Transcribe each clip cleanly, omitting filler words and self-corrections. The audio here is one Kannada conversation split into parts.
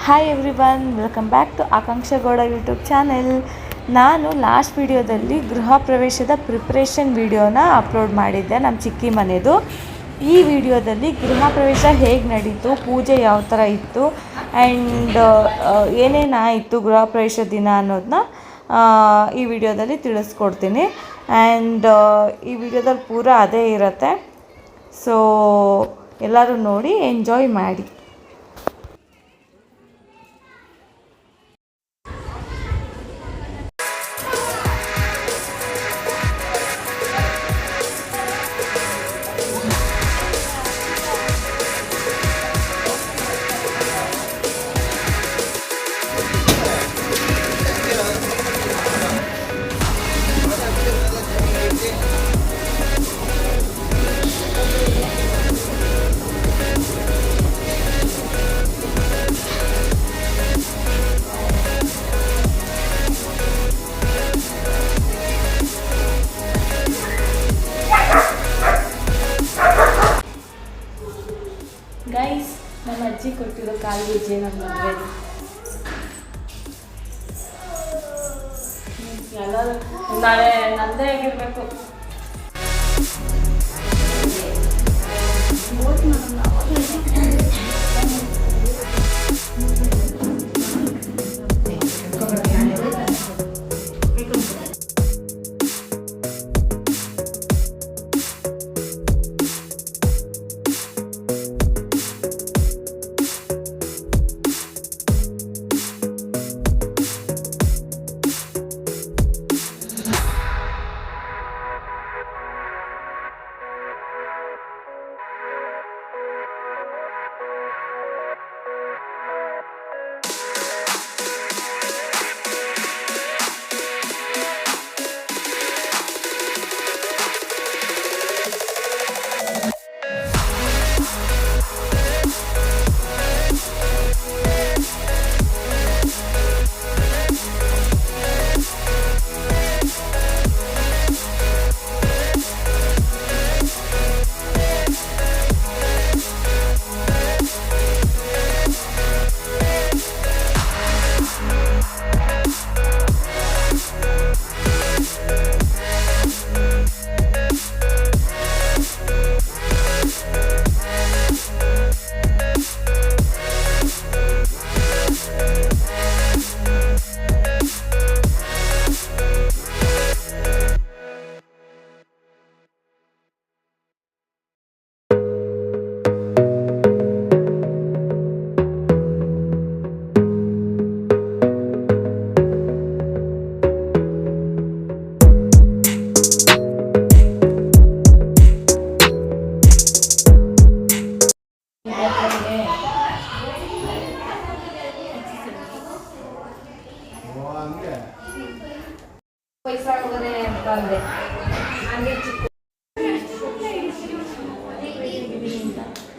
Hi everyone, welcome back to Akanksha Gowda YouTube channel. ನಾನು ಲಾಸ್ಟ್ ವಿಡಿಯೋದಲ್ಲಿ ಗೃಹ ಪ್ರವೇಶದ ಪ್ರಿಪ್ರೇಷನ್ ವಿಡಿಯೋನ ಅಪ್ಲೋಡ್ ಮಾಡಿದ್ದೆ, ನಮ್ಮ ಚಿಕ್ಕಿ ಮನೆದು. ಈ ವಿಡಿಯೋದಲ್ಲಿ ಗೃಹ ಪ್ರವೇಶ ಹೇಗೆ ನಡೀತು, ಪೂಜೆ ಯಾವ ಥರ ಇತ್ತು ಆ್ಯಂಡ್ ಏನೇನಾಯಿತು ಗೃಹ ಪ್ರವೇಶ ದಿನ ಅನ್ನೋದನ್ನ ಈ ವಿಡಿಯೋದಲ್ಲಿ ತಿಳಿಸ್ಕೊಡ್ತೀನಿ. ಆ್ಯಂಡ್ ಈ ವಿಡಿಯೋದಲ್ಲಿ ಪೂರ ಅದೇ ಇರುತ್ತೆ. ಸೊ ಎಲ್ಲರೂ ನೋಡಿ ಎಂಜಾಯ್ ಮಾಡಿ. ಗೈಸ್, ನಮ್ಮ ಅಜ್ಜಿ ಕೊಟ್ಟಿರೋ ಕಾಲು ಗೆಜ್ಜೆ ನಮ್ಮ ಮದುವೆದು. ಎಲ್ಲರೂ ನಾಳೆ ನಂದೇ ಆಗಿರಬೇಕು.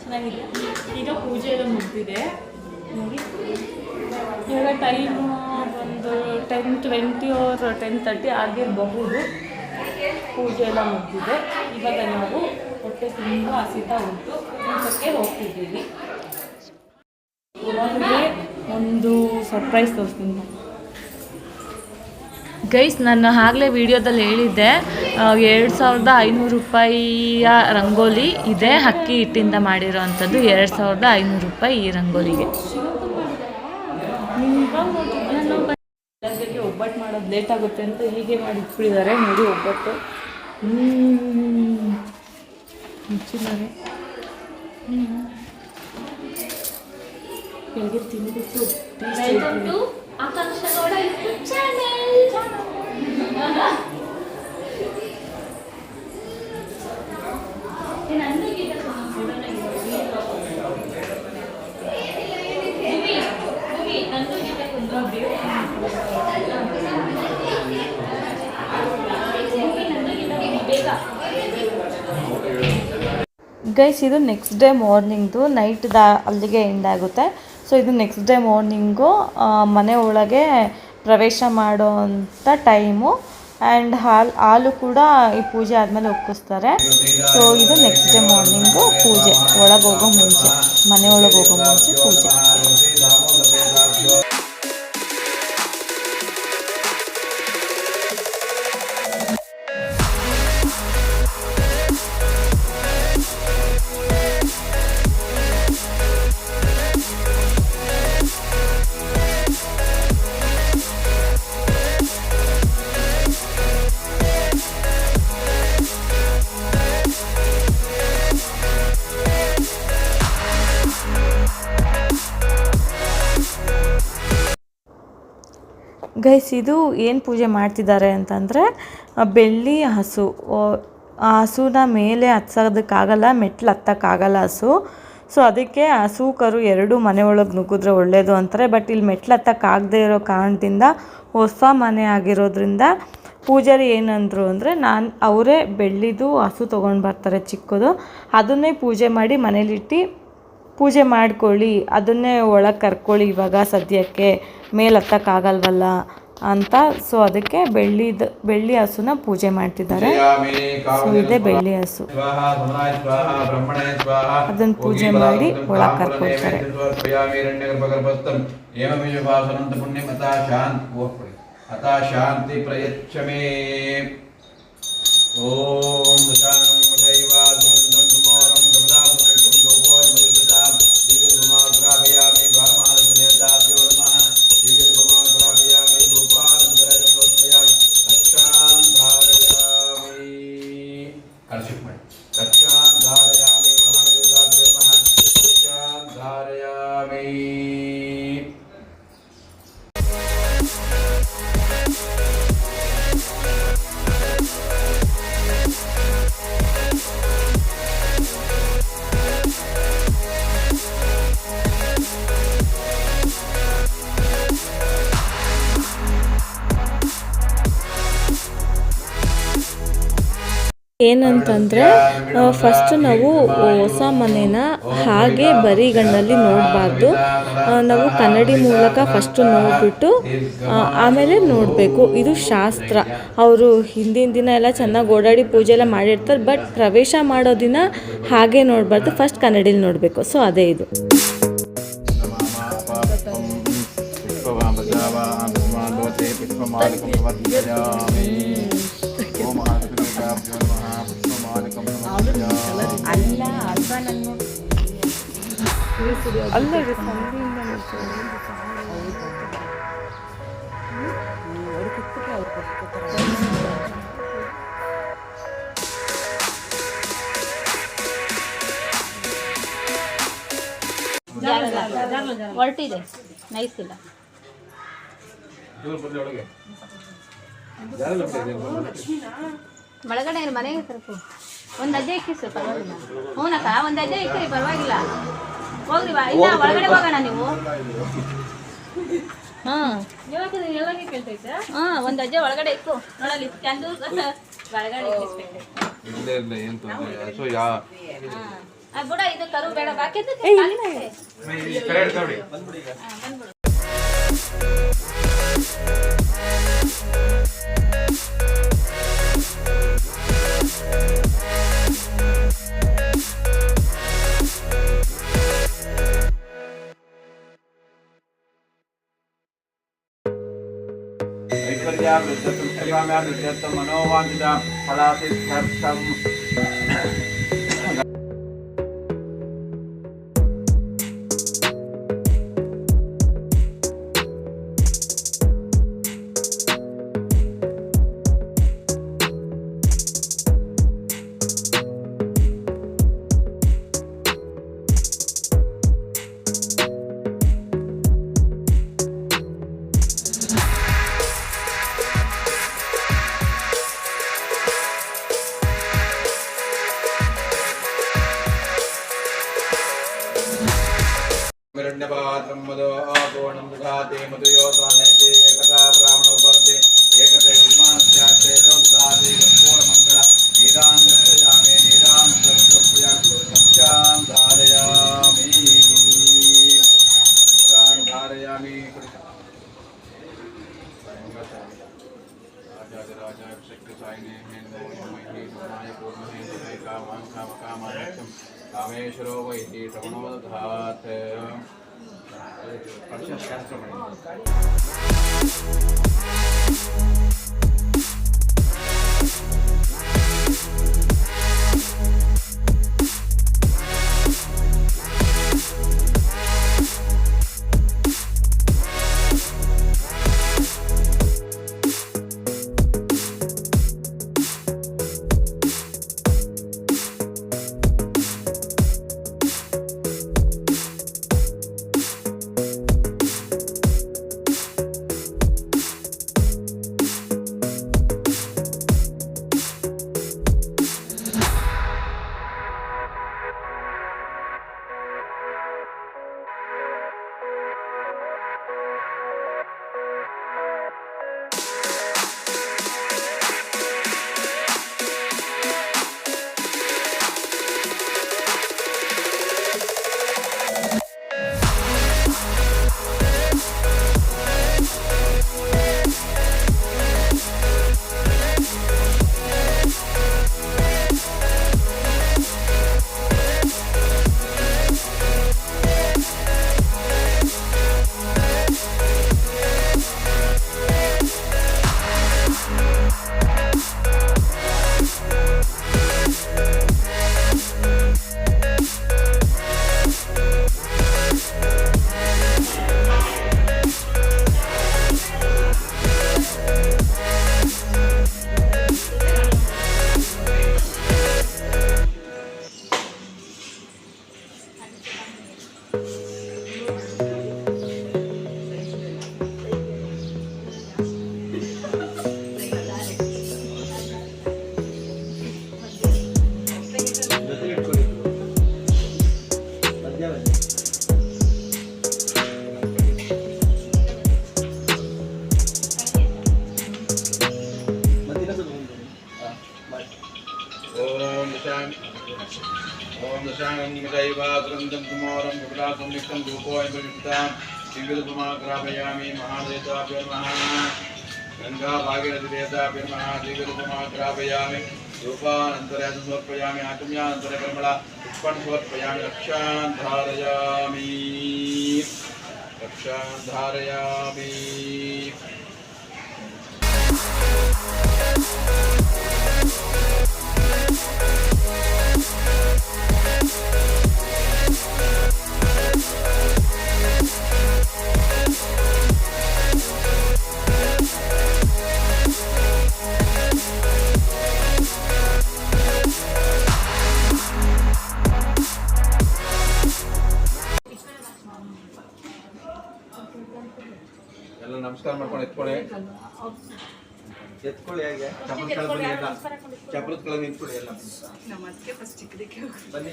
ಚೆನ್ನಾಗಿದೆ. ಈಗ ಪೂಜೆ ಎಲ್ಲ ಮುಗಿದಿದೆ ನೋಡಿ. ಇವಾಗ ಟೈಮು ಒಂದು 10:20 or 10:30 ಆಗಿರಬಹುದು. ಪೂಜೆ ಎಲ್ಲ ಮುಗಿದಿದೆ. ಇವಾಗ ನಾವು ಹೊಟ್ಟೆ ತುಂಬ ಹಸಿತಾ ಉಂಟು, ಊಟಕ್ಕೆ ಹೋಗ್ತಿದ್ದೀವಿ. ಇವಾಗಲೇ ಒಂದು ಸರ್ಪ್ರೈಸ್ ತೋರಿಸ್ತೀನಿ ಗೈಸ್. ನಾನು ಆಗಲೇ ವಿಡಿಯೋದಲ್ಲಿ ಹೇಳಿದ್ದೆ 2,500 ರೂಪಾಯಿಯ ರಂಗೋಲಿ ಇದೆ, ಅಕ್ಕಿ ಹಿಟ್ಟಿಂದ ಮಾಡಿರೋ ಅಂಥದ್ದು. 2,500 ರೂಪಾಯಿ ಈ ರಂಗೋಲಿಗೆ. ಎಲ್ಲರಿಗೆ ಒಬ್ಬಟ್ಟು ಮಾಡೋದು ಲೇಟ್ ಆಗುತ್ತೆ ಅಂತ ಹೀಗೆ ಮಾಡಿ ಇಟ್ಬಿಟ್ಟಿದ್ದಾರೆ ನೋಡಿ. ಒಬ್ಬಟ್ಟು ಮುಚ್ಚಿದ್ದಾರೆ. ಹೇಗೆ ತಿನ್ಬಿಟ್ಟು Akanksha Gowda YouTube channel. Guys, ಇದು ನೆಕ್ಸ್ಟ್ ಡೇ ಮಾರ್ನಿಂಗ್ದು. ನೈಟ್ ಅಲ್ಲಿಗೆ ಎಂಡ್ ಆಗುತ್ತೆ. ಸೊ ಇದು ನೆಕ್ಸ್ಟ್ ಡೇ ಮಾರ್ನಿಂಗು ಮನೆ ಒಳಗೆ ಪ್ರವೇಶ ಮಾಡೋ ಅಂಥ ಟೈಮು. ಆ್ಯಂಡ್ ಹಾಲು ಕೂಡ ಈ ಪೂಜೆ ಆದಮೇಲೆ ಒಕ್ಕಿಸ್ತಾರೆ. ಸೊ ಇದು ನೆಕ್ಸ್ಟ್ ಡೇ ಮಾರ್ನಿಂಗು ಪೂಜೆ, ಒಳಗೆ ಹೋಗೋ ಮುಂಚೆ, ಮನೆ ಒಳಗೆ ಹೋಗೋ ಮುಂಚೆ ಪೂಜೆ. ಗೈಸ್ ಇದು ಏನು ಪೂಜೆ ಮಾಡ್ತಿದ್ದಾರೆ ಅಂತಂದರೆ ಬೆಳ್ಳಿ ಹಸು. ಆ ಹಸುನ ಮೇಲೆ ಹತ್ಸೋದಕ್ಕಾಗಲ್ಲ, ಮೆಟ್ಲು ಹತ್ತಕ್ಕಾಗಲ್ಲ ಹಸು. ಸೊ ಅದಕ್ಕೆ ಹಸು ಕರು ಎರಡೂ ಮನೆ ಒಳಗೆ ನುಗ್ಗಿದ್ರೆ ಒಳ್ಳೆಯದು ಅಂತಾರೆ. ಬಟ್ ಇಲ್ಲಿ ಮೆಟ್ಲು ಹತ್ತಕ್ಕಾಗದೇ ಇರೋ ಕಾರಣದಿಂದ ಹೊಸ ಮನೆ ಆಗಿರೋದ್ರಿಂದ ಪೂಜಾರಿ ಏನಂದರು ಅಂದರೆ ಅವರೇ ಬೆಳ್ಳಿದು ಹಸು ತೊಗೊಂಡು ಬರ್ತಾರೆ ಚಿಕ್ಕದು, ಅದನ್ನೇ ಪೂಜೆ ಮಾಡಿ ಮನೇಲಿಟ್ಟು ಪೂಜೆ ಮಾಡ್ಕೊಳ್ಳಿ, ಅದನ್ನೇ ಒಳಗೆ ಕರ್ಕೊಳ್ಳಿ ಇವಾಗ ಸದ್ಯಕ್ಕೆ, ಮೇಲೆ ಹತ್ತಕ್ಕಾಗಲ್ವಲ್ಲ ಅಂತ. ಸೊ ಅದಕ್ಕೆ ಬೆಳ್ಳಿ ಹಸುನ ಪೂಜೆ ಮಾಡ್ತಿದ್ದಾರೆ. ಸೊ ಇದೇ ಬೆಳ್ಳಿ ಹಸು, ಅದನ್ನು ಪೂಜೆ ಮಾಡಿ ಒಳಗೆ ಕರ್ಕೊಳ್ತಾರೆ. ಶಾಂತಿ ಪ್ರಯಚ್ಛಮೇ. ಓಂ ಏನಂತಂದರೆ ಫಸ್ಟ್ ನಾವು ಹೊಸ ಮನೇನ ಹಾಗೆ ಬರಿಗಣ್ಣಲ್ಲಿ ನೋಡಬಾರ್ದು. ನಾವು ಕನ್ನಡಿ ಮೂಲಕ ಫಸ್ಟು ನೋಡಿಬಿಟ್ಟು ಆಮೇಲೆ ನೋಡಬೇಕು. ಇದು ಶಾಸ್ತ್ರ. ಅವರು ಹಿಂದಿನ ದಿನ ಎಲ್ಲ ಚೆನ್ನಾಗಿ ಓಡಾಡಿ ಪೂಜೆ ಎಲ್ಲ ಮಾಡಿರ್ತಾರೆ. ಬಟ್ ಪ್ರವೇಶ ಮಾಡೋ ದಿನ ಹಾಗೆ ನೋಡಬಾರ್ದು, ಫಸ್ಟ್ ಕನ್ನಡಿಲಿ ನೋಡಬೇಕು. ಸೊ ಅದೇ ಇದು. ಹೊರಟಿದೆ, ನೈಸ್ ಇಲ್ಲ. ಒಳಗಡೆ ಮನೆಗೆ ತರಕು ಒಂದು ಅಜ್ಜೆ ಇಕ್ಕಿಸ್ರಿ ಪರವಾಗಿಲ್ಲ. ಹ್ಞೂನಕ್ಕ, ಒಂದು ಅಜ್ಜೆ ಇಕ್ಕಿರಿ ಪರವಾಗಿಲ್ಲ. ಹೋಗ್ರಿ ಬಾ, ಇಲ್ಲ ಒಳಗಡೆ ಹೋಗೋಣ ನೀವು. ಹಾಂ ಹಾಂ, ಒಂದು ಅಜ್ಜೆ ಒಳಗಡೆ ಇಕ್ಕು ನೋಡಲ್ಲಿ ಚಂದು ಒಳಗಡೆ ಬಿಡ. ಇದು ಕರು ಬೇಡ, ಬಾಕಿದ್ದು ಬಂದ್ಬಿಡು. मनोवांछित फलासिद्धर्थम. हिरण्यपात्रं मदो आपूर्णं दुघाते मधुयोतानेते एकता ब्राह्मणो भरते एकते विमानस्यास्ते दोद्धाते कर्पूरमङ्गल नीरान्धयामि नीरान्धर्पया कक्षां धारयामि राजा शक्तिसायिने हेन्दो यमहि गुणाय पूर्णहे कामां कामकामानक्षं कामेश्वरो वैति श्रवणो दधात्. शांगदैवाग्रंथं कुमारं विप्रासं नित्यं धूपोऽयं दिव्यरूपमाग्रापयामि महादेवताभ्यो नमः गंगा भागीरथी देवताभ्यो नमः दिव्यरूपमाग्रापयामि धूपानन्तरं समर्पयामि आचम्यानन्तरं परिमला पुष्पाणि समर्पयामि रक्षां धारयामि ಎಲ್ಲ ನಮಸ್ಕಾರ ಮಾಡ್ಕೊಂಡು ಎತ್ಕೊಳ್ಳಿ ಹೇಗೆ ಚಪ್ಪರದ ಕೆಳಗೆ ನಿಂತ್ಕೊಳ್ಳಿ ಎಲ್ಲ ಬನ್ನಿ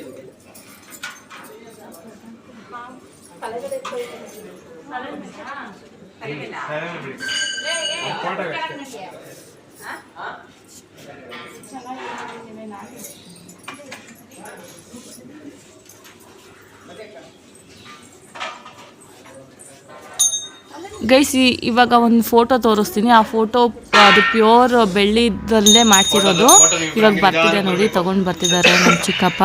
ಗೈಸ್ ಇವಾಗ ಒಂದು ಫೋಟೋ ತೋರಿಸ್ತೀನಿ. ಆ ಫೋಟೋ ಅದು ಪ್ಯೂರ್ ಬೆಳ್ಳಿದಲ್ಲೇ ಮಾಡಿಸಿರೋದು. ಇವಾಗ ಬರ್ತಿದೆ ನೋಡಿ, ತಗೊಂಡು ಬರ್ತಿದ್ದಾರೆ ನಮ್ಮ ಚಿಕ್ಕಪ್ಪ.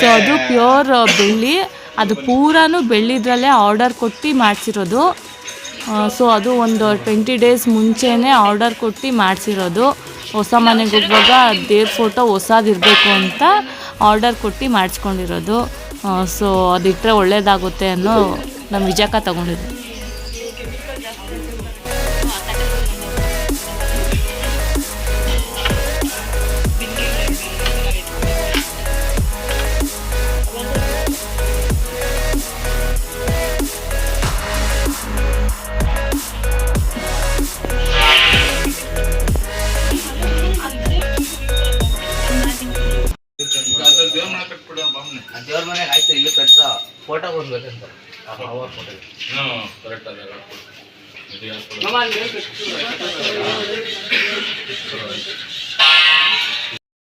ಸೊ ಅದು ಪ್ಯೂರ್ ಬೆಳ್ಳಿ, ಅದು ಪೂರಾನು ಬೆಳ್ಳಿದ್ರಲ್ಲೇ ಆರ್ಡರ್ ಕೊಟ್ಟು ಮಾಡಿಸಿರೋದು. ಸೊ ಅದು ಒಂದು 20 ಡೇಸ್ ಮುಂಚೆನೇ ಆರ್ಡರ್ ಕೊಟ್ಟು ಮಾಡಿಸಿರೋದು. ಹೊಸ ಮನೆಗೆ ಹೋಗುವಾಗ ದೇವ್ರ ಫೋಟೋ ಹೊಸದಿರಬೇಕು ಅಂತ ಆರ್ಡರ್ ಕೊಟ್ಟು ಮಾಡಿಸ್ಕೊಂಡಿರೋದು. ಸೊ ಅದಿಟ್ಟರೆ ಒಳ್ಳೇದಾಗುತ್ತೆ ಅನ್ನೋ ನಮ್ಮ ವಿಜಯಕ್ಕ ತಗೊಂಡಿದ್ದು. ದೇವ್ರ ಮನೆಗೆ ಆಯ್ತು, ಇಲ್ಲಿ ಕಟ್ಸ ಫೋಟೋ ಕೊಡ್ಬೇಕಂತ ಕರೆಕ್ಟ್ ಅದೆಲ್ಲ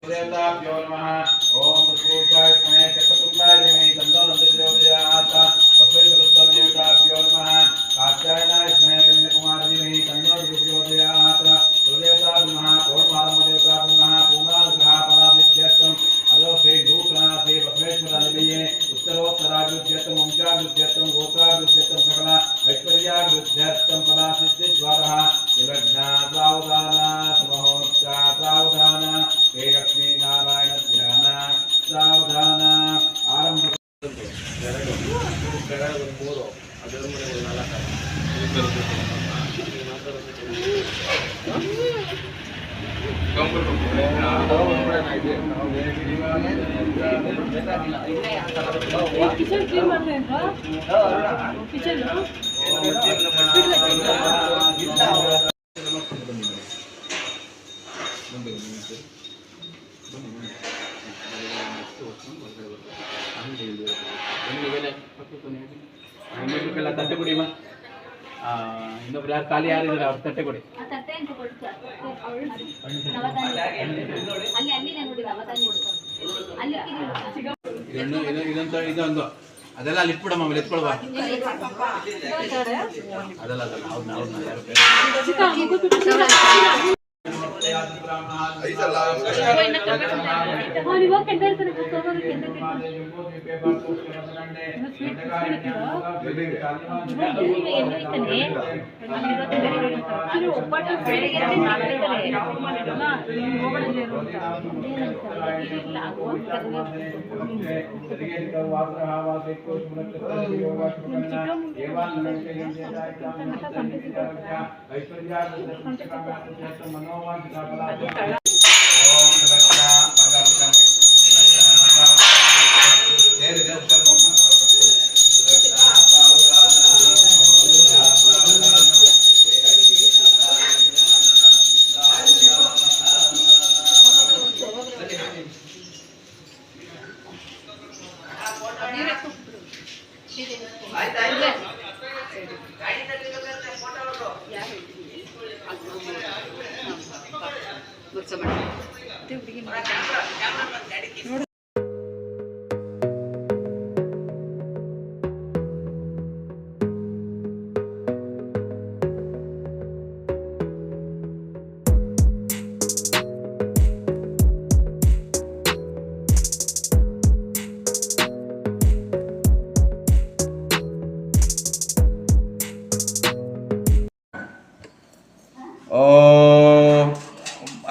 देवताभ्यो नमः ओम पुष्पोत्ताय स्महे चक्रतुण्डाय धीमहि तन्नो नन्दप्रचोदयात् वसुदेवदेवताभ्यो नमः कात्यायनाय स्महे कन्याकुमारी धीमहि तन्नो प्रचोदयात् सुदेवताभ्यो नमः पौर्णमारम्भदेवताभ्यो नमः पूर्णानुग्रहफलाभिद्यर्थम् अदो श्री भूतनाथे परमेश्वरादिव्ये उत्तरोत्तराभिद्यर्थं वंशाभिद्यर्थं गोत्राभिद्यर्थं सकल ऐश्वर्याभिद्यर्थं फलासिद्धिद्वारः विलग्नासावधान समहोच्चासावधान हे लक्ष्मी नारायण ध्यान सावधान आरंभ ಇನ್ನೊಬ್ಬರಿಗೆಲ್ಲ ತಟ್ಟೆ ಕೊಡಿ ಮಾ. ಇನ್ನೊಬ್ರು ಯಾರು ಖಾಲಿ ಯಾರಿದ್ರೆ ಅವ್ರು ತಟ್ಟೆ ಕೊಡಿ. ಇದೊಂದು ಅದೆಲ್ಲ ಅಲ್ಲಿ ಇಟ್ಬಿಡಮ್ಮ, ಆಮೇಲೆ ಎತ್ಕೊಳ್ವಾ. ಅದೆಲ್ಲ ಅವ್ರನ್ನ ಯಾರು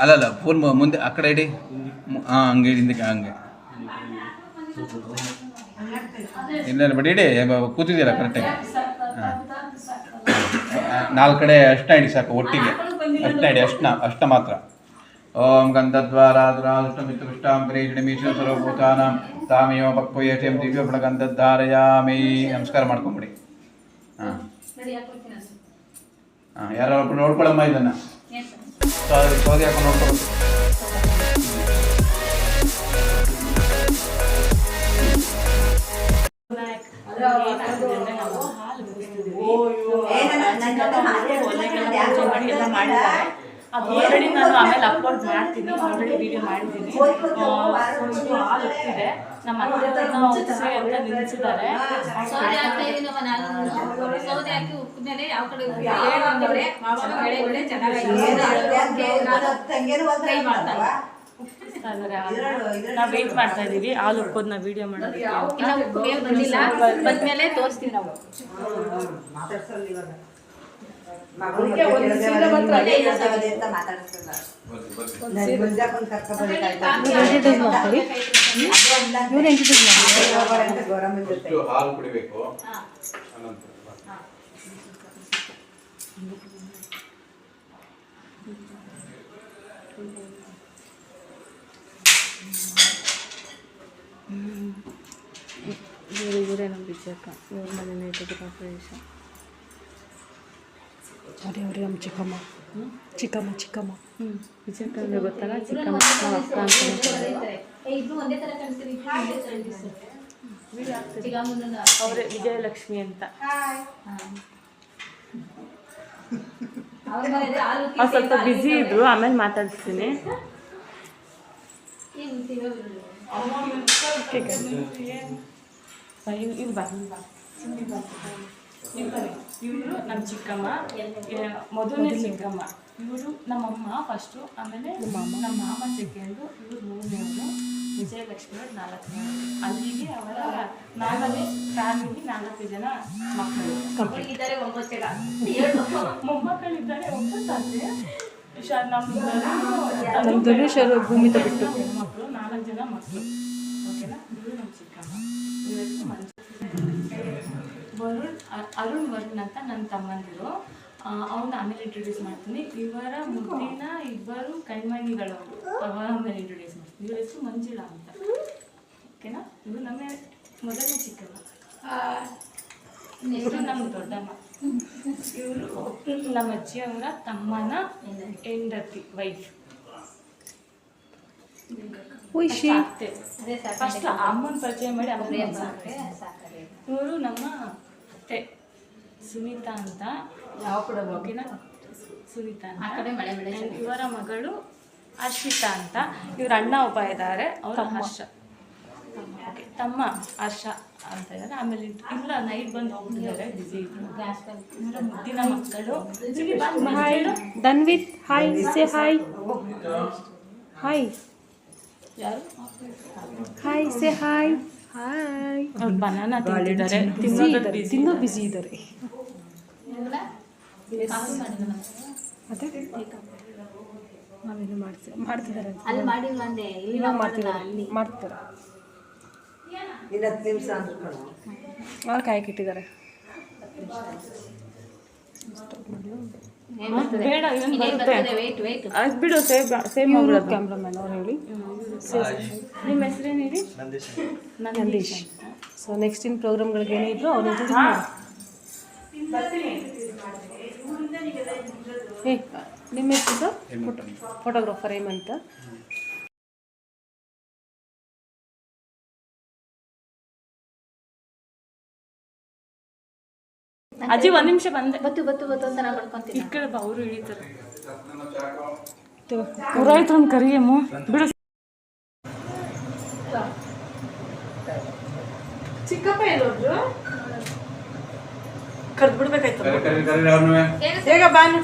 ಅಲ್ಲಲ್ಲ ಫೋನ್ ಮುಂದೆ ಆ ಕಡೆ ಇಡಿ. ಹಾಂ ಹಂಗೆ ಹಿಂದಕ್ಕೆ ಹಂಗೆ ಇಲ್ಲ ಬಡಿ ಇಡಿ ಕೂತಿದೆಯಲ್ಲ ಕರೆಕ್ಟಾಗಿ. ಹಾಂ 4 ಕಡೆ ಅಷ್ಟನ್ನ ಇಡಿ ಸಾಕು ಒಟ್ಟಿಗೆ. ಅಷ್ಟನ್ನ ಇಡಿ ಅಷ್ಟ ಮಾತ್ರ. ಓಂ ಗಂಧದ್ವಾರಾಧರಾಷ್ಟಮಿತ್ರುಷ್ಟಾಂ ಪ್ರೇಷಣಮೀಶ್ವರ ಸರ್ವಭೂತಾನಾಂ ತಾಮೇವ ಪಕ್ವಯೇಷಂ ದಿವ್ಯ ಗಂಧದ್ಧಾರಯಾಮಿ. ನಮಸ್ಕಾರ ಮಾಡ್ಕೊಂಬಿಡಿ. ಹಾಂ ಹಾಂ ಯಾರು ನೋಡ್ಕೊಳಮ್ಮ ಇದನ್ನು ಸೌದೆ ಹಾಕೊಂಡು ನೋಡ್ಕೊಂಡು. ಅದು ಆಲ್ರೆಡಿ ನಾನು ಆಮೇಲೆ ಅಪ್ಲೋಡ್ ಮಾಡ್ತೀನಿ. ಆಲ್ರೆಡಿ ವಿಡಿಯೋ ಮಾಡಿದ್ದೀನಿ. ಹಾಲು ಉಕ್ಕಿದೆ. ನಮ್ಮ ಅತ್ತೆಯವ್ರನ್ನ ಉಕ್ಸಿ ಅಂತ ನಿಲ್ಲಿಸಿದ್ದಾರೆ. ಸೌದೆ ಹಾಕ್ತಾ ಇದೀನಿ ನಾನು. ಸೌದೆ ಹಾಕಿ ಉಕ್ಕಿದ್ಮೇಲೆ ಯಾವ ಕಡೆ ನಾವು ವೇಟ್ ಮಾಡ್ತಾ ಇದೀವಿ ಹಾಲು ಉಕ್ಕೋದನ್ನ ವಿಡಿಯೋ ಮಾಡೋದಕ್ಕೆ. ಬಂದಿಲ್ಲ, ಬಂದ್ಮೇಲೆ ತೋರಿಸ್ತೀವಿ ನಾವು. ಹಾಲು ಕುಡಿಬೇಕು. ಇವರೇ ನಮ್ಮ ವಿಜಯಕ್ಕ, ಇವ್ರ ಮನೆ ಗೃಹ ಪ್ರವೇಶ. ಅವ್ರೆ ನಮ್ಮ ಚಿಕ್ಕಮ್ಮ ವಿಜಯಕ್ಕ ಅಂದ್ರೆ ಗೊತ್ತಲ್ಲ, ಚಿಕ್ಕಮ್ಮ ಅಕ್ಕ ಅಂತ. ಅವರೇ ವಿಜಯಲಕ್ಷ್ಮಿ ಅಂತ. ಅವ್ರು ಸ್ವಲ್ಪ ಬ್ಯುಸಿ ಇದ್ರು, ಆಮೇಲೆ ಮಾತಾಡಿಸ್ತೀನಿ. ಇವರು ನಮ್ಮ ಚಿಕ್ಕಮ್ಮ, ಮೊದಲನೇ ಚಿಕ್ಕಮ್ಮ. ಇವರು ನಮ್ಮಮ್ಮ ಫಸ್ಟು, ಆಮೇಲೆ ನಮ್ಮ ಮಾಮ ಸೆಕೆಂಡು, ಇವರು 3ನೇವರು, ವಿಜಯಲಕ್ಷ್ಮಿ 4ನೇವರು. ಅಲ್ಲಿಗೆ ಅವರ 4ನೇ ಫ್ಯಾಮಿಲಿ 4 ಜನ ಮಕ್ಕಳು. ಮೊಮ್ಮಕ್ಕಳಿದ್ದಾರೆ 9. ನಮ್ಮ ಧನುಷರು ಭೂಮಿ ಬಿಟ್ಟು ಮಕ್ಕಳು 4 ಜನ ಮಕ್ಕಳು. ಓಕೆನಾ? ಇವರು ನಮ್ಮ ಚಿಕ್ಕಮ್ಮ. ಅರುಣ್ ವರುಣ್ ಅಂತ ನನ್ನ ತಮ್ಮಂದಿರು. ಅವ್ರನ್ನ ಆಮೇಲೆ ಇಂಟ್ರೊಡ್ಯೂಸ್ ಮಾಡ್ತೀನಿ. ಇವರ ಮುದ್ದಿನ ಇಬ್ಬರು ಕೈಮಣಿಗಳು ಆಮೇಲೆ ಇಂಟ್ರೊಡ್ಯೂಸ್ ಮಾಡ್ತೀನಿ. ಇವ್ರ ಹೆಸರು ಮಂಜುಳಾ ಅಂತ. ಓಕೆನಾ? ಇವರು ನಮ್ಮ ಮೊದಲನೇ ಚಿಕ್ಕಮ್ಮ. ಇವರು ನಮ್ಮ ದೊಡ್ಡಮ್ಮ. ಇವರು ನಮ್ಮ ಅಜ್ಜಿಯವರ ತಮ್ಮನ ಹೆಂಡತಿ, ವೈಫ್. ಫಸ್ಟ್ ಅಮ್ಮನ ಪರಿಚಯ ಮಾಡಿ ಇವರು ನಮ್ಮ ಅತ್ತೆ ಸುನೀತಾ ಅಂತ. ಓಕೆನಾ? ಸುನೀತಾ ಅಂತ. ಇವರ ಮಗಳು ಹರ್ಷಿತಾ ಅಂತ. ಇವ್ರ ಅಣ್ಣ ಒಬ್ಬ ಇದ್ದಾರೆ, ಅವರು ಹರ್ಷ. ಓಕೆ, ತಮ್ಮ ಹರ್ಷ ಅಂತ ಇದ್ದಾರೆ. ಆಮೇಲೆ ಇಲ್ಲ ನೈಟ್ ಬಂದು ಹೋಗ್ತಿದ್ದಾರೆ, ಬಿಸಿ ಇದ್ರು. ಇವರ ಮುದ್ದಿನ ಮಕ್ಕಳು Dhanvith. Hi, say hi. Hi, ಯಾರು? Hi, say hi. ಹಾಯ್. ಅವ್ರು ಬನಾನಾ ತಿಂತಿದ್ದಾರೆ, ತಿನ್ನೋ ಬಿಸಿ ಇದ್ದಾರೆ. ಮತ್ತೆ ನಾವೇನು ಮಾಡ್ತಿದ್ದಾರೆ ಅಲ್ಲಿ ಮಾಡಿಲ್ಲ ಅಂದೆ, ಇಲ್ಲಿ ಮಾಡ್ತಾರೆ. ಅವ್ರು ಕಾಯಕ್ಕಿಟ್ಟಿದ್ದಾರೆ. ಬೇಡ, ವೇಟ್ ಅದು ಬಿಡು. ಸೇಮ್ ಕ್ಯಾಮ್ರಾಮನ್ ಅವ್ರು ಹೇಳಿ. ನಿಮ್ಮ ಹೆಸರೇನು ಹೇಳಿ? ನಂದೀಶ್. ಸೊ ನೆಕ್ಸ್ಟ್ ಇನ್ ಪ್ರೋಗ್ರಾಮ್ಗಳಿಗೆ ಏನೇ ಇದ್ರು ಅವ್ರು ನಿಮ್ಮ ಹೆಸರು? ಫೋಟೋಗ್ರಾಫರ್ ಹೇಮಂತ. ಅಜ್ಜಿ 1 ನಿಮಿಷ ಬಂದೆ. ಬತ್ತು ಅಂತ ನಾನು ಬಡ್ಕೊಂತೀನಿ. ಈ ಕಡೆ ಬಾ, ಅವರು ಇಳಿತಾರೆ. ಪುರಾಯ್ತು ಕರಿಯಮ್ಮ ಬಿಡು. ಚಿಕ್ಕಪ್ಪ ಎಲ್ಲೋದ್ರು? ಕರೆದು ಬಿಡ್ಬೇಕಾಯ್ತು. ಬೇಗ ಬಾನು.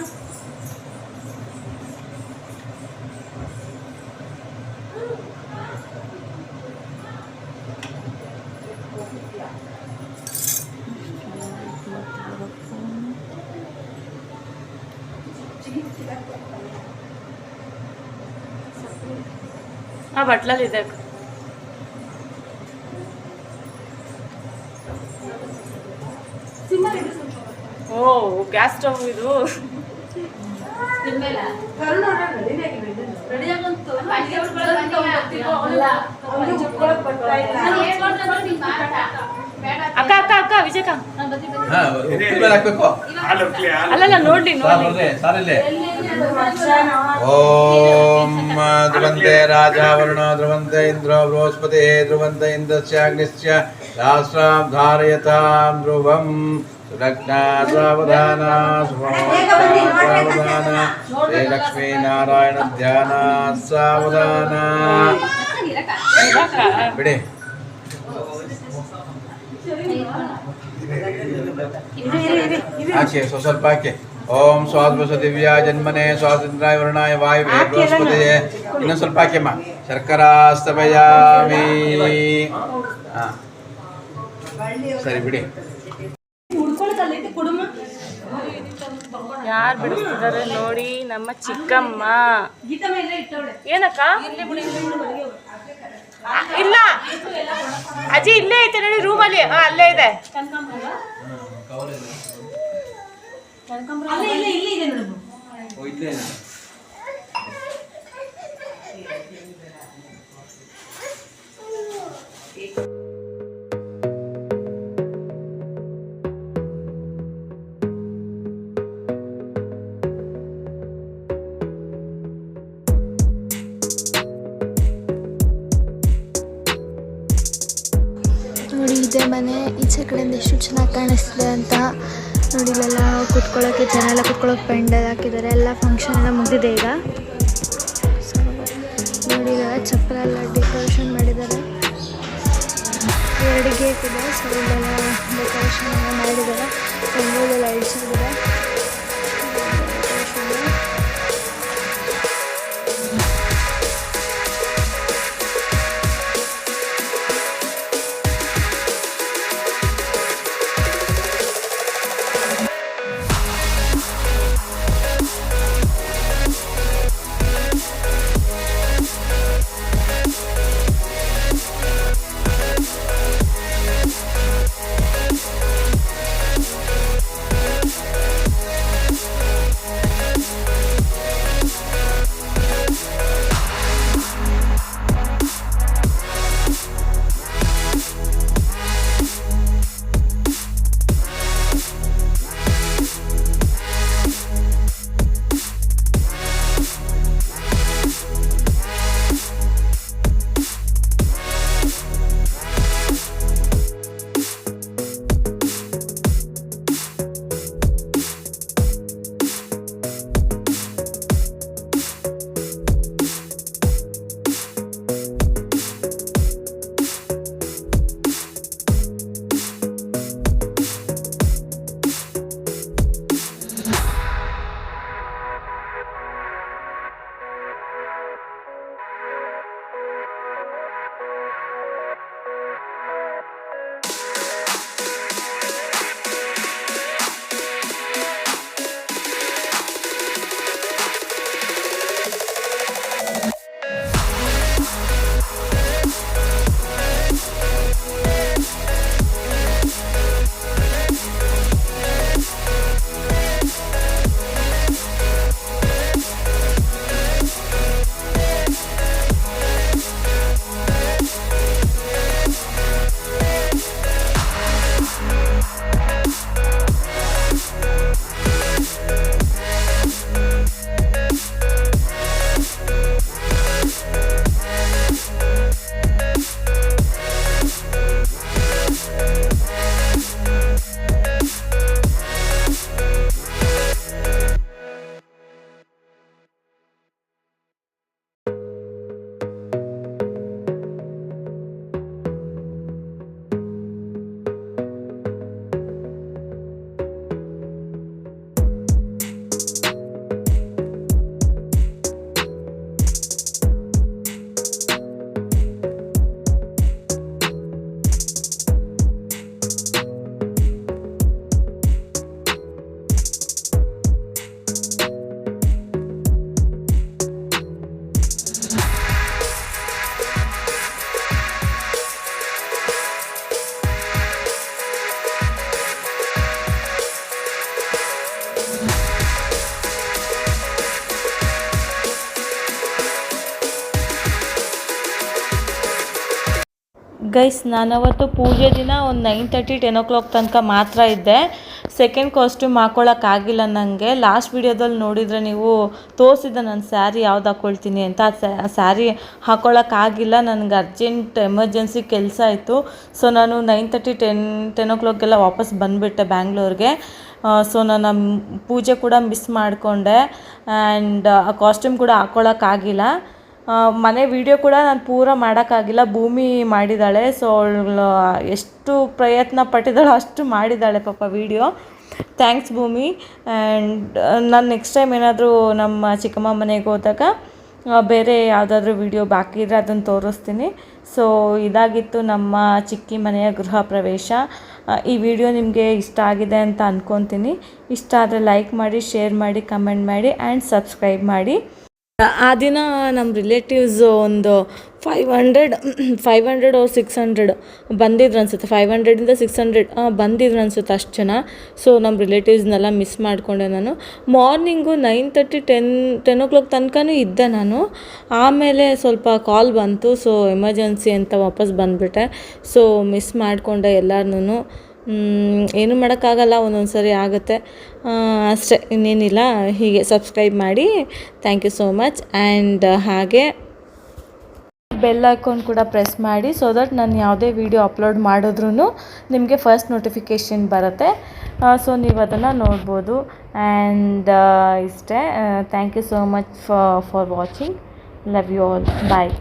ಆ ಬಟ್ಲಲ್ಲಿ ಇದೆ. ಓ ಗ್ಯಾಸ್ ಸ್ಟವ್ ಇದು. ಅಕ್ಕ ಅಕ್ಕ ಅಕ್ಕ ವಿಜಯಕ್ಕ ಹಾಕ್ಬೇಕು. ಅಲ್ಲಲ್ಲ ನೋಡ್ಲಿ ಸಾಲಲ್ಲೇ ಓಂ ಧ್ರುವಂತೆ ರಾಜ ವರುಣ ಧ್ರುವಂತೆ ಇಂದ್ರ ಬೃಹಸ್ಪತಿ ಧ್ರುವಂತ ಇಂದ್ರಸ್ಯ ಅಗ್ನಿಶ್ಚ ರಾಷ್ಟ್ರಾಂ ಧಾರಯತಾಂ ಧ್ರುವಂ ಸುರಜ್ಞಾ ಸಾವಧಾನ ಸಾವಧಾನ ಶ್ರೀ ಲಕ್ಷ್ಮೀ ನಾರಾಯಣ ಧ್ಯಾನ ಸಾವಧಾನ. ಬಿಡಿ ಹಾಕಿ ಸ್ವಲ್ಪ ಹಾಕಿ. ಓಂ ಸ್ವಾದ್ವಸ ದಿವ್ಯ ಜನ್ಮನೆ ಸ್ವಾತಂತ್ರ್ಯಾಯ ವರುಣಾಯ ವಾಯುವೇ ಬೃಹಸ್ಪತಿಯೇ. ಇನ್ನೊಂದು ಸ್ವಲ್ಪ ಹಾಕಿಮ್ಮ. ಶರ್ಕರಾಸ್ತವಯಾಮಿ. ಹಾ ಸರಿ ಬಿಡಿ. ಯಾರು ಬಿಡಿಸ್ತಿದ್ದಾರೆ ನೋಡಿ, ನಮ್ಮ ಚಿಕ್ಕಮ್ಮ. ಏನಕ್ಕ ಇಲ್ಲ ಅಜ್ಜಿ ಇಲ್ಲೇ ಐತೆ ನೋಡಿ ರೂಮಲ್ಲಿ. ಅಲ್ಲೇ ಇದೆ. ನೋಡಿ ಇದೇ ಮನೆ. ಈಚೆ ಕಡೆಯಿಂದ ಎಷ್ಟು ಚೆನ್ನಾಗಿ ಕಾಣಿಸ್ತಿದೆ ಅಂತ ನೋಡಿ. ಇಲ್ಲೆಲ್ಲ ಕುತ್ಕೊಳ್ಳೋಕ್ಕೆ ಜನ ಎಲ್ಲ ಕುತ್ಕೊಳ್ಳೋಕೆ ಪೆಂಡಲ್ ಹಾಕಿದ್ದಾರೆ. ಎಲ್ಲ ಫಂಕ್ಷನ್ ಎಲ್ಲ ಮುಗಿದಿದೆ ಈಗ. ಸೊ ನೋಡಿ ಇಲ್ಲೆಲ್ಲ ಚಪ್ಪಲೆಲ್ಲ ಡೆಕೋರೇಷನ್ ಮಾಡಿದ್ದಾರೆ. 2 ಗೇಟ್ ಇದೆ. ಸೊ ಇಲ್ಲೆಲ್ಲ ಡೆಕೋರೇಷನ್ ಎಲ್ಲ ಮಾಡಿದ್ದಾರೆ. ರಂಗೋಲೆಲ್ಲ ಇಳಿಸಿದ್ದಾರೆ. ಗೈಸ್ ನಾನವತ್ತು ಪೂಜೆ ದಿನ ಒಂದು 9:30 10 o'clock ತನಕ ಮಾತ್ರ ಇದ್ದೆ. ಸೆಕೆಂಡ್ ಕಾಸ್ಟ್ಯೂಮ್ ಹಾಕ್ಕೊಳ್ಳೋಕ್ಕಾಗಿಲ್ಲ ನನಗೆ. ಲಾಸ್ಟ್ ವೀಡಿಯೋದಲ್ಲಿ ನೋಡಿದರೆ ನೀವು ತೋರಿಸಿದ್ದೆ ನಾನು ಸ್ಯಾರಿ ಯಾವ್ದು ಹಾಕ್ಕೊಳ್ತೀನಿ ಅಂತ. ಸ್ಯಾರಿ ಹಾಕ್ಕೊಳ್ಳೋಕ್ಕಾಗಿಲ್ಲ, ನನಗೆ ಅರ್ಜೆಂಟ್ ಎಮರ್ಜೆನ್ಸಿ ಕೆಲಸ ಇತ್ತು. ಸೊ ನಾನು 9:30 10 o'clockಗೆಲ್ಲ ವಾಪಸ್ ಬಂದುಬಿಟ್ಟೆ ಬ್ಯಾಂಗ್ಳೂರಿಗೆ. ಸೊ ನಾನು ಪೂಜೆ ಕೂಡ ಮಿಸ್ ಮಾಡಿಕೊಂಡೆ ಆ್ಯಂಡ್ ಆ ಕಾಸ್ಟ್ಯೂಮ್ ಕೂಡ ಹಾಕ್ಕೊಳ್ಳೋಕ್ಕಾಗಿಲ್ಲ. ಮನೆ ವಿಡಿಯೋ ಕೂಡ ನಾನು ಪೂರ ಮಾಡೋಕ್ಕಾಗಿಲ್ಲ, ಭೂಮಿ ಮಾಡಿದ್ದಾಳೆ. ಸೊ ಅವಳು ಎಷ್ಟು ಪ್ರಯತ್ನ ಪಟ್ಟಿದ್ದಾಳೋ ಅಷ್ಟು ಮಾಡಿದ್ದಾಳೆ ಪಾಪ ವಿಡಿಯೋ. ಥ್ಯಾಂಕ್ಸ್ ಭೂಮಿ. ಆ್ಯಂಡ್ ನಾನು ನೆಕ್ಸ್ಟ್ ಟೈಮ್ ಏನಾದರೂ ನಮ್ಮ ಚಿಕ್ಕಮ್ಮ ಮನೆಗೆ ಹೋದಾಗ ಬೇರೆ ಯಾವುದಾದ್ರೂ ವಿಡಿಯೋ ಬಾಕಿ ಇದ್ದರೆ ಅದನ್ನು ತೋರಿಸ್ತೀನಿ. ಸೊ ಇದಾಗಿತ್ತು ನಮ್ಮ ಚಿಕ್ಕಿ ಮನೆಯ ಗೃಹ ಪ್ರವೇಶ. ಈ ವಿಡಿಯೋ ನಿಮಗೆ ಇಷ್ಟ ಆಗಿದೆ ಅಂತ ಅಂದ್ಕೊತೀನಿ. ಇಷ್ಟ ಆದರೆ ಲೈಕ್ ಮಾಡಿ, ಶೇರ್ ಮಾಡಿ, ಕಮೆಂಟ್ ಮಾಡಿ ಆ್ಯಂಡ್ ಸಬ್ಸ್ಕ್ರೈಬ್ ಮಾಡಿ. ಆ ದಿನ ನಮ್ಮ ರಿಲೇಟಿವ್ಸ್ ಒಂದು 500 or 600 ಬಂದಿದ್ರು ಅನಿಸುತ್ತೆ. 500ಇಂದ 600 ಬಂದಿದ್ರು ಅನಿಸುತ್ತೆ ಅಷ್ಟು ಜನ. ಸೊ ನಮ್ಮ ರಿಲೇಟಿವ್ಸ್ನೆಲ್ಲ ಮಿಸ್ ಮಾಡಿಕೊಂಡೆ ನಾನು. ಮಾರ್ನಿಂಗು 9:30 10 o'clock ತನಕನೂ ಇದ್ದೆ ನಾನು. ಆಮೇಲೆ ಸ್ವಲ್ಪ ಕಾಲ್ ಬಂತು, ಸೊ ಎಮರ್ಜೆನ್ಸಿ ಅಂತ ವಾಪಸ್ ಬಂದುಬಿಟ್ಟೆ. ಸೊ ಮಿಸ್ ಮಾಡಿಕೊಂಡೆ ಎಲ್ಲರನ್ನೂ. ಏನೂ ಮಾಡೋಕ್ಕಾಗಲ್ಲ, ಒಂದೊಂದು ಸರಿ ಆಗುತ್ತೆ ಅಷ್ಟೇ, ಇನ್ನೇನಿಲ್ಲ. ಹೀಗೆ ಸಬ್ಸ್ಕ್ರೈಬ್ ಮಾಡಿ. Thank you so much. And ಹಾಗೆ ಬೆಲ್ ಐಕಾನ್ ಕೂಡ ಪ್ರೆಸ್ ಮಾಡಿ, ಸೊ ದಟ್ ನಾನು ಯಾವುದೇ ವಿಡಿಯೋ ಅಪ್ಲೋಡ್ ಮಾಡಿದ್ರೂ ನಿಮಗೆ ಫಸ್ಟ್ ನೋಟಿಫಿಕೇಷನ್ ಬರುತ್ತೆ. ಸೊ ನೀವು ಅದನ್ನು ನೋಡ್ಬೋದು. ಆ್ಯಂಡ್ ಇಷ್ಟೇ. Thank you so much for watching. Love you all. Bye.